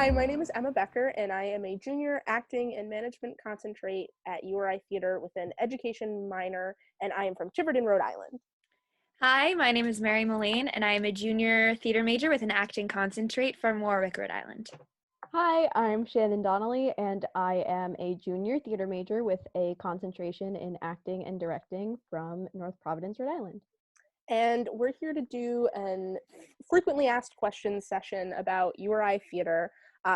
Hi, my name is Emma Becker, and I am a junior acting and management concentrate at URI Theatre with an education minor, and I am from Tiverton, Rhode Island. Hi, my name is Mary Mullane, and I am a junior theater major with an acting concentrate from Warwick, Rhode Island. Hi, I'm Shannon Donnelly, and I am a junior theater major with a concentration in acting and directing from North Providence, Rhode Island. And we're here to do an frequently asked questions session about URI Theatre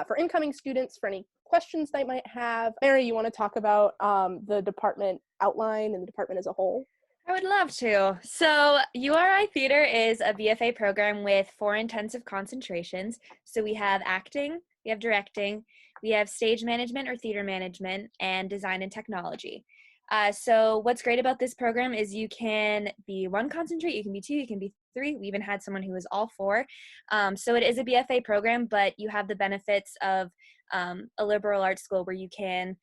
for incoming students, for any questions they might have. Mary, you want to talk about the department outline and the department as a whole? I would love to. So URI Theater is a BFA program with 4 intensive concentrations. So we have acting, we have directing, we have stage management or theater management, and design and technology. So what's great about this program is you can be 1 concentrate, you can be 2, you can be 3. We even had someone who was all 4. So it is a BFA program, but you have the benefits of a liberal arts school where you can,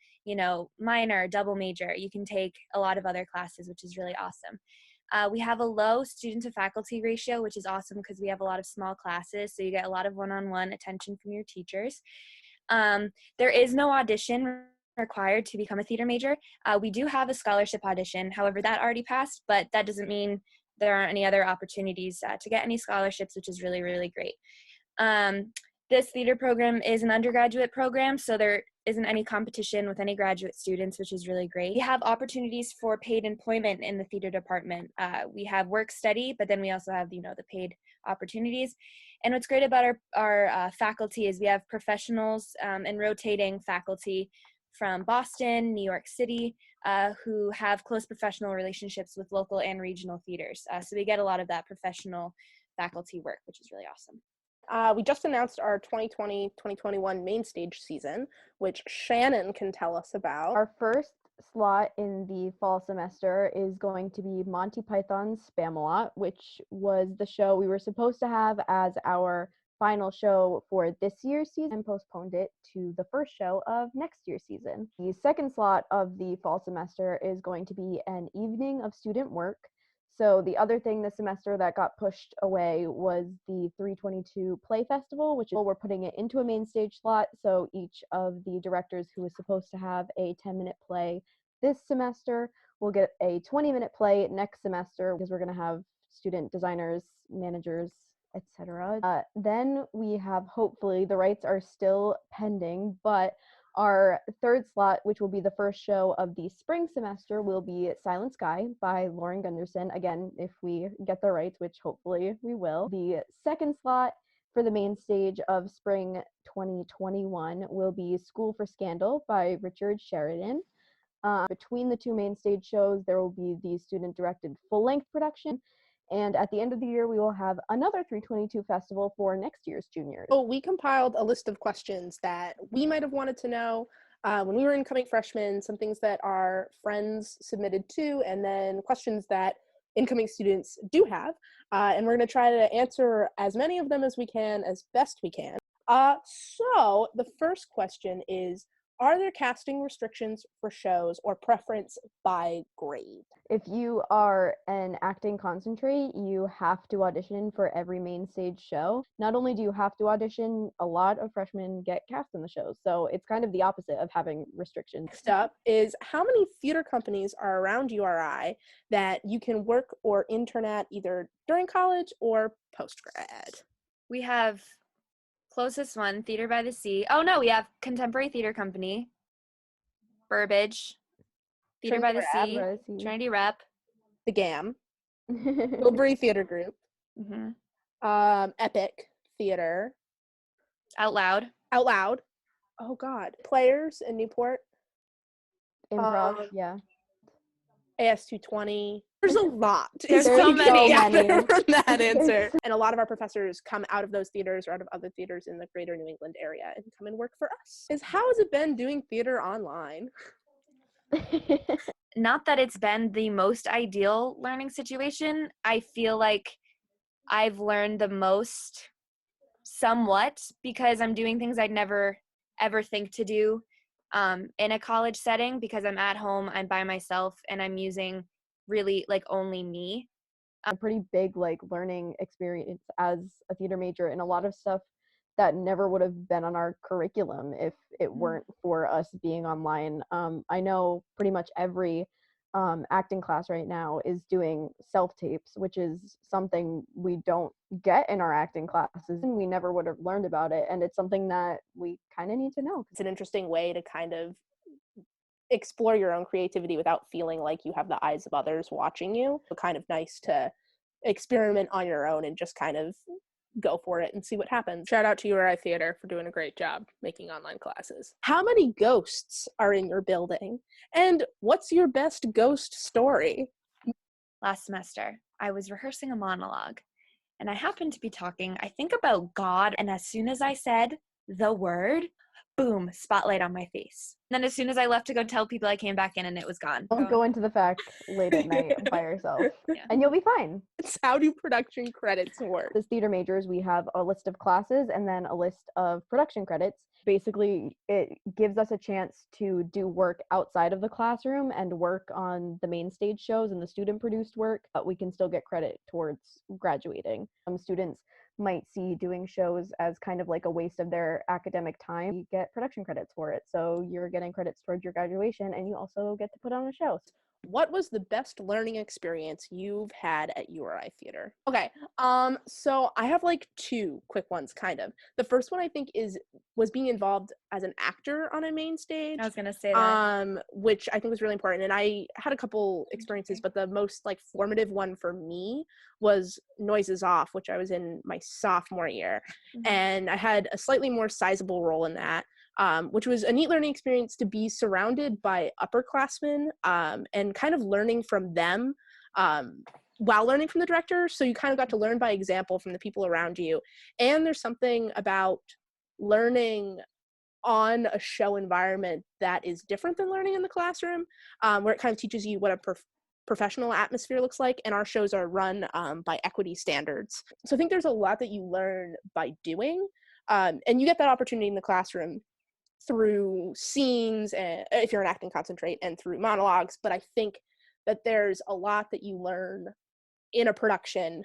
minor, double major. You can take a lot of other classes, which is really awesome. We have a low student to faculty ratio, which is awesome because we have a lot of small classes, so you get a lot of one-on-one attention from your teachers. There is no audition required to become a theater major. We do have a scholarship audition. However, that already passed, but that doesn't mean there aren't any other opportunities to get any scholarships, which is really, really great. This theater program is an undergraduate program, so there isn't any competition with any graduate students, which is really great. We have opportunities for paid employment in the theater department. We have work study, but then we also have, the paid opportunities. And what's great about our faculty is we have professionals and rotating faculty from Boston, New York City, who have close professional relationships with local and regional theaters. So we get a lot of that professional faculty work, which is really awesome. We just announced our 2020-2021 main stage season, which Shannon can tell us about. Our first slot in the fall semester is going to be Monty Python's Spamalot, which was the show we were supposed to have as our final show for this year's season and postponed it to the first show of next year's season. The second slot of the fall semester is going to be an evening of student work. So the other thing this semester that got pushed away was the 322 Play Festival, which we're putting it into a main stage slot. So each of the directors who was supposed to have a 10-minute play this semester will get a 20-minute play next semester because we're going to have student designers, managers, etc. Then we have, hopefully, the rights are still pending, but our third slot, which will be the first show of the spring semester, will be Silent Sky by Lauren Gunderson. Again, if we get the rights, which hopefully we will. The second slot for the main stage of spring 2021 will be School for Scandal by Richard Sheridan. Between the 2 main stage shows, there will be the student-directed full-length production. And at the end of the year, we will have another 322 festival for next year's juniors. So we compiled a list of questions that we might have wanted to know when we were incoming freshmen, some things that our friends submitted to, and then questions that incoming students do have. And we're going to try to answer as many of them as we can, as best we can. So the first question is, are there casting restrictions for shows or preference by grade? If you are an acting concentrate, you have to audition for every main stage show. Not only do you have to audition, a lot of freshmen get cast in the shows. So it's kind of the opposite of having restrictions. Next up is, how many theater companies are around URI that you can work or intern at either during college or post-grad? We have closest one, Theater by the Sea. Oh no, we have Contemporary Theater Company, Burbage, Theater by the Sea, Trinity Rep, the GAM, Tilbury Theater Group, Epic Theater, Out Loud, oh god, Players in Newport, Improv, yeah, AS220. There's a lot. There's so many. From that answer. And a lot of our professors come out of those theaters or out of other theaters in the greater New England area and come and work for us. How has it been doing theater online? Not that it's been the most ideal learning situation. I feel like I've learned the most somewhat because I'm doing things I'd never ever think to do in a college setting, because I'm at home, I'm by myself, and I'm using really only me. A pretty big learning experience as a theater major, and a lot of stuff that never would have been on our curriculum if it weren't for us being online. I know pretty much every acting class right now is doing self-tapes, which is something we don't get in our acting classes, and we never would have learned about it, and it's something that we kind of need to know. It's an interesting way to kind of explore your own creativity without feeling like you have the eyes of others watching you. It's kind of nice to experiment on your own and just kind of go for it and see what happens. Shout out to URI Theatre for doing a great job making online classes. How many ghosts are in your building? And what's your best ghost story? Last semester, I was rehearsing a monologue, and I happened to be talking, I think, about God, and as soon as I said the word, boom, spotlight on my face. And then as soon as I left to go tell people, I came back in and it was gone. Don't go into the fact late at night by yourself, and you'll be fine. It's how do production credits work? As theater majors, we have a list of classes and then a list of production credits. Basically, it gives us a chance to do work outside of the classroom and work on the main stage shows and the student-produced work, but we can still get credit towards graduating. Some students might see doing shows as kind of like a waste of their academic time. You get production credits for it, so you're getting credits towards your graduation, and you also get to put on a show. What was the best learning experience you've had at URI Theatre? Okay, so I have like two quick ones, kind of. The first one I think was being involved as an actor on a main stage. I was gonna say that. Which I think was really important. And I had a couple experiences, but the most like formative one for me was Noises Off, which I was in my sophomore year. Mm-hmm. And I had a slightly more sizable role in that. Which was a neat learning experience to be surrounded by upperclassmen and kind of learning from them while learning from the director. So you kind of got to learn by example from the people around you. And there's something about learning on a show environment that is different than learning in the classroom, where it kind of teaches you what a professional atmosphere looks like, and our shows are run by equity standards. So I think there's a lot that you learn by doing, and you get that opportunity in the classroom through scenes, and if you're an acting concentrate, and through monologues, but I think that there's a lot that you learn in a production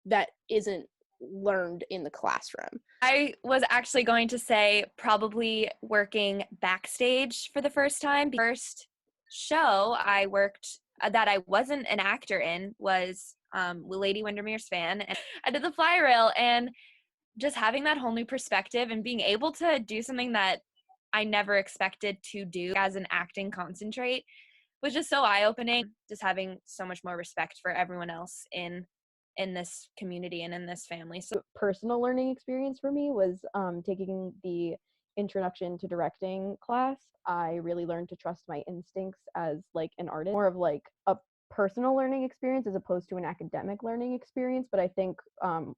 that isn't learned in the classroom. I was actually going to say probably working backstage for the first time. The first show I worked that I wasn't an actor in was Lady Windermere's Fan, and I did the fly rail, and just having that whole new perspective and being able to do something that I never expected to do as an acting concentrate was just so eye-opening. Just having so much more respect for everyone else in this community and in this family. So personal learning experience for me was taking the introduction to directing class. I really learned to trust my instincts as like an artist, more of like a personal learning experience as opposed to an academic learning experience, but I think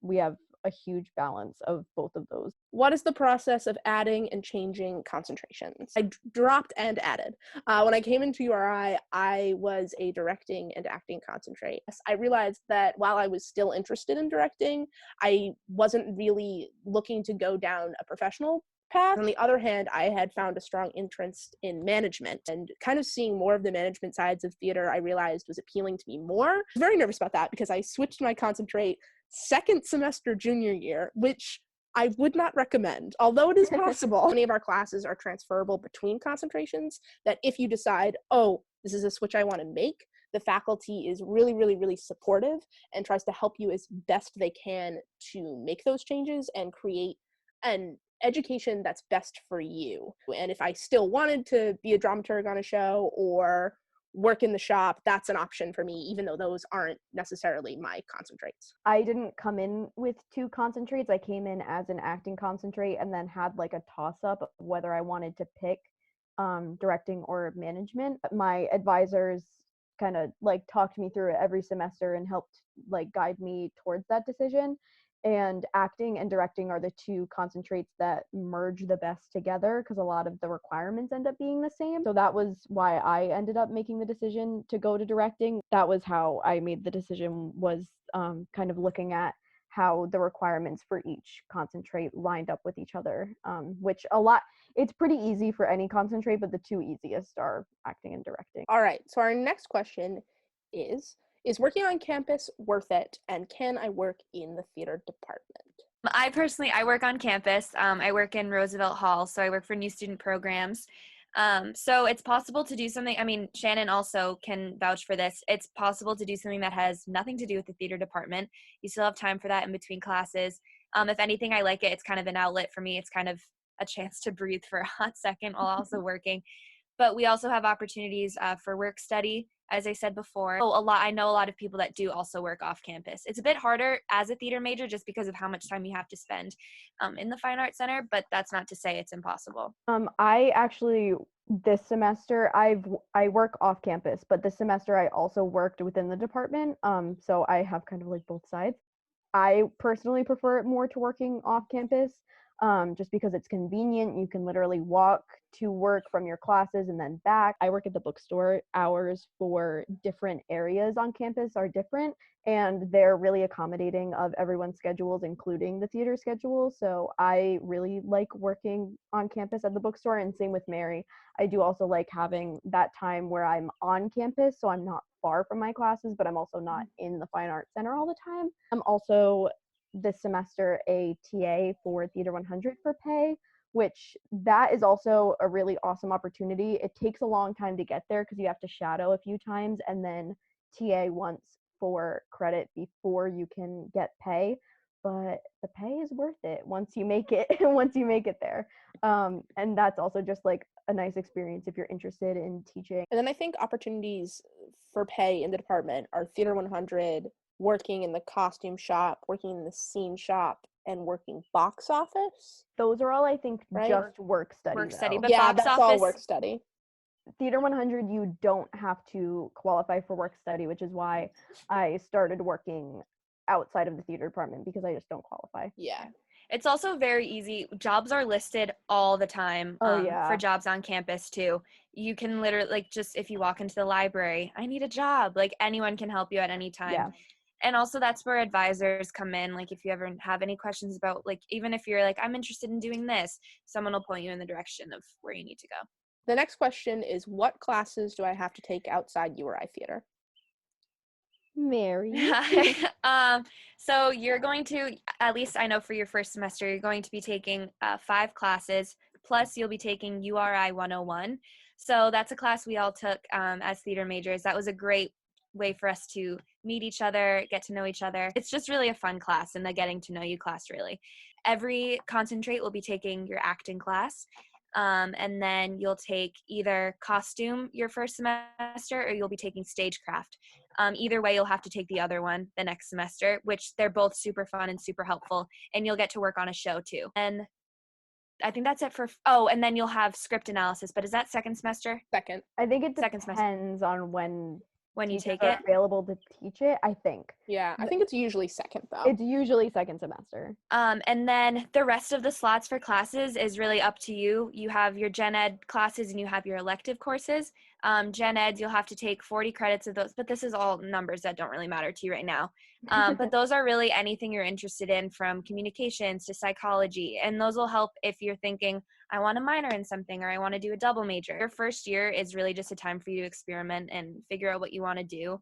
we have a huge balance of both of those. What is the process of adding and changing concentrations? I dropped and added. When I came into URI, I was a directing and acting concentrate. I realized that while I was still interested in directing, I wasn't really looking to go down a professional path. On the other hand, I had found a strong interest in management, and kind of seeing more of the management sides of theater I realized was appealing to me more. I was very nervous about that because I switched my concentrate second semester junior year, which I would not recommend, although it is possible. Many of our classes are transferable between concentrations, that if you decide, oh, this is a switch I want to make, the faculty is really, really, really supportive and tries to help you as best they can to make those changes and create an education that's best for you. And if I still wanted to be a dramaturg on a show or work in the shop, that's an option for me, even though those aren't necessarily my concentrates. I didn't come in with two concentrates. I came in as an acting concentrate and then had like a toss-up of whether I wanted to pick directing or management. My advisors kind of like talked me through it every semester and helped like guide me towards that decision. And acting and directing are the two concentrates that merge the best together because a lot of the requirements end up being the same. So that was why I ended up making the decision to go to directing. That was how I made the decision, was kind of looking at how the requirements for each concentrate lined up with each other, which it's pretty easy for any concentrate, but the two easiest are acting and directing. All right, so our next question is working on campus worth it, and can I work in the theater department? I work on campus. I work in Roosevelt Hall, so I work for new student programs. So it's possible to do something. I mean, Shannon also can vouch for this. It's possible to do something that has nothing to do with the theater department. You still have time for that in between classes. If anything, I like it. It's kind of an outlet for me. It's kind of a chance to breathe for a hot second while also working. But we also have opportunities for work study, as I said before. I know a lot of people that do also work off campus. It's a bit harder as a theater major just because of how much time you have to spend in the Fine Arts Center, but that's not to say it's impossible. I actually this semester I work off campus, but this semester I also worked within the department. So I have kind of like both sides. I personally prefer it more to working off campus, just because it's convenient. You can literally walk to work from your classes and then back. I work at the bookstore. Hours for different areas on campus are different, and they're really accommodating of everyone's schedules, including the theater schedule. So I really like working on campus at the bookstore, and same with Mary. I do also like having that time where I'm on campus, so I'm not far from my classes, but I'm also not in the Fine Arts Center all the time. I'm also this semester a TA for Theater 100 for pay, which that is also a really awesome opportunity. It takes a long time to get there because you have to shadow a few times and then TA once for credit before you can get pay. But the pay is worth it once you make it once you make it there. And that's also just like a nice experience if you're interested in teaching. And then I think opportunities for pay in the department are Theater 100, working in the costume shop, working in the scene shop, and working box office. Those are all, I think, Right? just work study. Work study, though. but Yeah, box that's all office- work study. Theater 100, you don't have to qualify for work study, which is why I started working outside of the theater department because I just don't qualify. Yeah. It's also very easy. Jobs are listed all the time for jobs on campus too. You can literally, like, just if you walk into the library, I need a job. Like, anyone can help you at any time. Yeah. And also that's where advisors come in. Like, if you ever have any questions about, like, even if you're like, I'm interested in doing this, someone will point you in the direction of where you need to go. The next question is, what classes do I have to take outside URI Theatre? Mary. So you're going to, at least I know for your first semester, you're going to be taking 5 classes, plus you'll be taking URI 101. So that's a class we all took as theater majors. That was a great way for us to meet each other, get to know each other. It's just really a fun class, and the getting to know you class, really. Every concentrate will be taking your acting class. And then you'll take either costume your first semester, or you'll be taking stagecraft. Either way, you'll have to take the other one the next semester, which they're both super fun and super helpful, and you'll get to work on a show too. And I think that's it for, and then you'll have script analysis, but is that second semester? Second. I think it Second semester. depends on when You teachers take are it? available to teach it, I think. Yeah, I think it's usually second, though. It's usually second semester. And then the rest of the slots for classes is really up to you. You have your gen ed classes and you have your elective courses. Gen eds, you'll have to take 40 credits of those, but this is all numbers that don't really matter to you right now. But those are really anything you're interested in, from communications to psychology. And those will help if you're thinking, I want to minor in something, or I want to do a double major. Your first year is really just a time for you to experiment and figure out what you want to do.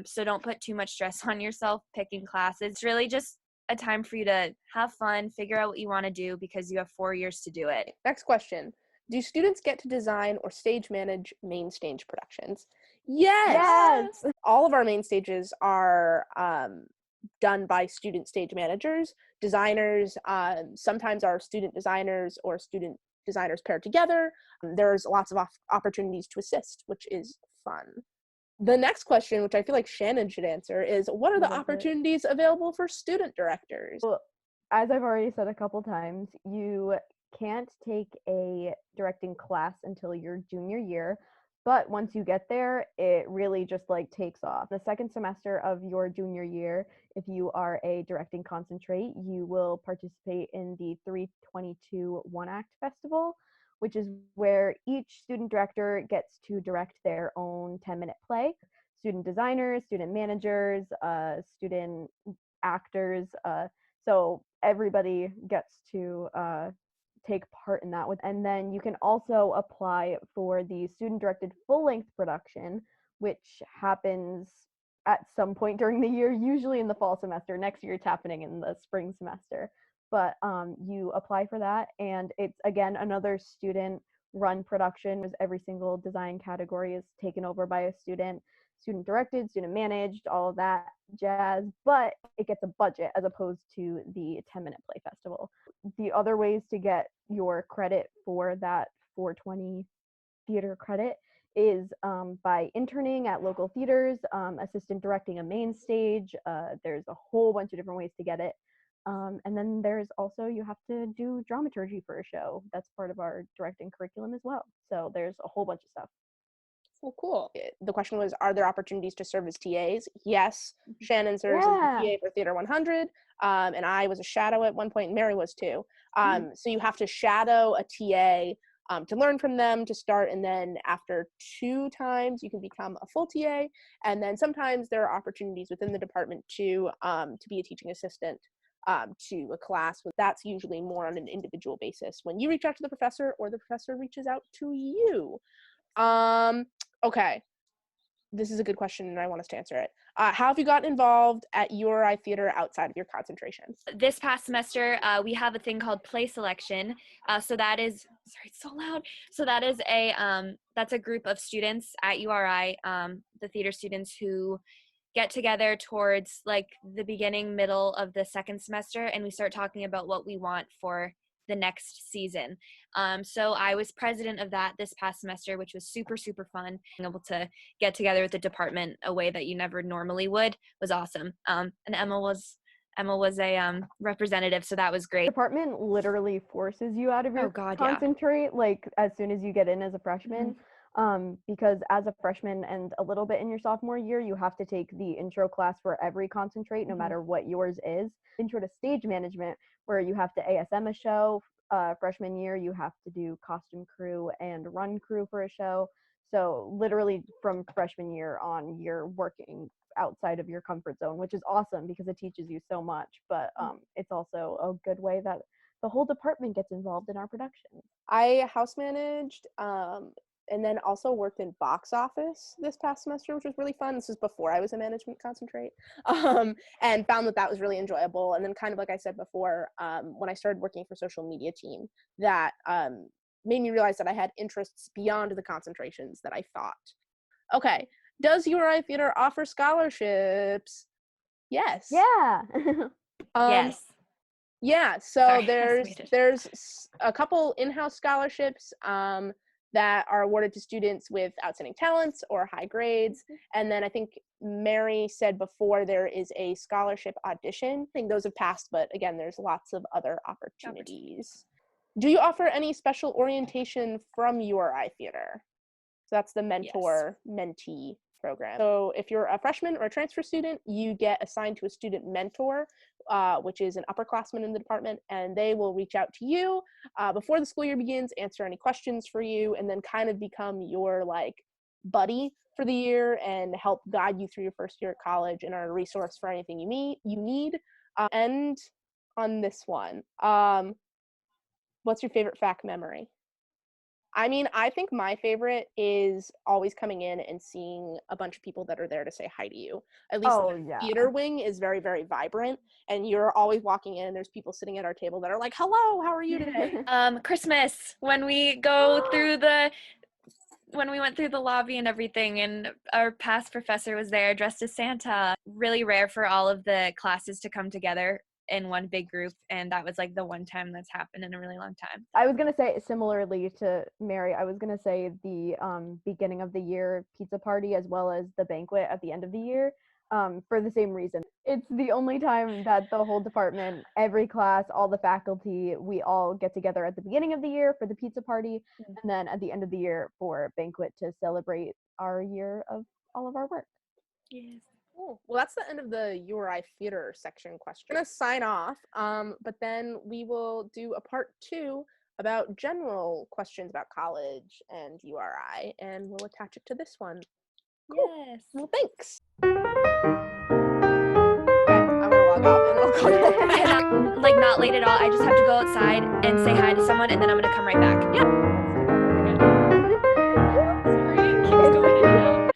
So don't put too much stress on yourself picking classes. It's really just a time for you to have fun, figure out what you want to do, because you have 4 years to do it. Next question. Do students get to design or stage manage main stage productions? Yes! All of our main stages are done by student stage managers, designers. Sometimes our student designers or student designers paired together. There's lots of opportunities to assist, which is fun. The next question, which I feel like Shannon should answer, is what are the opportunities available for student directors? Well, as I've already said a couple times, you can't take a directing class until your junior year, but once you get there, it really just like takes off. The second semester of your junior year, if you are a directing concentrate, you will participate in the 322 One Act Festival, which is where each student director gets to direct their own 10-minute play. Student designers, student managers, student actors, so everybody gets to take part in that. And then you can also apply for the student-directed full-length production, which happens at some point during the year, usually in the fall semester. Next year it's happening in the spring semester. but you apply for that, and it's again another student run production. Every single design category is taken over by a student directed, student managed, all of that jazz, but it gets a budget as opposed to the 10-minute play festival. The other ways to get your credit for that 420 theater credit is by interning at local theaters, assistant directing a main stage. There's a whole bunch of different ways to get it. And then there's also, you have to do dramaturgy for a show. That's part of our directing curriculum as well. So there's a whole bunch of stuff. Well, cool. The question was, are there opportunities to serve as TAs? Yes. Shannon serves as the TA for Theater 100, and I was a shadow at one point, and Mary was too. So you have to shadow a TA to learn from them to start, and then after 2 times you can become a full TA, and then sometimes there are opportunities within the department to be a teaching assistant to a class. That's usually more on an individual basis when you reach out to the professor or the professor reaches out to you. Okay, this is a good question and I want us to answer it. How have you gotten involved at URI Theatre outside of your concentration? This past semester, we have a thing called play selection. So that is, sorry, it's so loud. So that is that's a group of students at URI, the theater students who get together towards like the beginning, middle of the second semester, and we start talking about what we want for the next season. So I was president of that this past semester, which was super, super fun. Being able to get together with the department a way that you never normally would was awesome. And Emma was a representative, so that was great. The department literally forces you out of your concentrate, like as soon as you get in as a freshman. Because as a freshman and a little bit in your sophomore year, you have to take the intro class for every concentrate, no matter what yours is. Intro to stage management, where you have to ASM a show. Freshman year, you have to do costume crew and run crew for a show. So literally from freshman year on, you're working outside of your comfort zone, which is awesome because it teaches you so much. But it's also a good way that the whole department gets involved in our production. I house managed and then also worked in box office this past semester, which was really fun. This was before I was a management concentrate, and found that was really enjoyable. And then kind of like I said before, when I started working for social media team, that made me realize that I had interests beyond the concentrations that I thought. Okay, does URI Theatre offer scholarships? Yes. Yeah. Yes. Yeah, so there's a couple in-house scholarships that are awarded to students with outstanding talents or high grades. And then I think Mary said before there is a scholarship audition. I think those have passed, but again, there's lots of other opportunities. Do you offer any special orientation from URI Theatre? So that's the mentor-mentee program. So if you're a freshman or a transfer student, you get assigned to a student mentor, which is an upperclassman in the department, and they will reach out to you before the school year begins, answer any questions for you, and then kind of become your like buddy for the year and help guide you through your first year at college and are a resource for anything you need. And on this one, what's your favorite FAC memory? I mean, I think my favorite is always coming in and seeing a bunch of people that are there to say hi to you. At least the theater wing is very, very vibrant, and you're always walking in and there's people sitting at our table that are like, hello, how are you today? Christmas, when we go through when we went through the lobby and everything, and our past professor was there dressed as Santa. Really rare for all of the classes to come together in one big group, and that was like the one time that's happened in a really long time. I was gonna say similarly to Mary, I was gonna say the beginning of the year pizza party as well as the banquet at the end of the year, for the same reason. It's the only time that the whole department, every class, all the faculty, we all get together at the beginning of the year for the pizza party, and then at the end of the year for banquet to celebrate our year of all of our work. Yes. Cool. Well, that's the end of the URI Theater section question. I'm going to sign off, but then we will do a part 2 about general questions about college and URI, and we'll attach it to this one. Cool. Yes. Well, thanks. Okay, I'm going to log off and I'll call you back. Like not late at all. I just have to go outside and say hi to someone, and then I'm going to come right back. Yeah.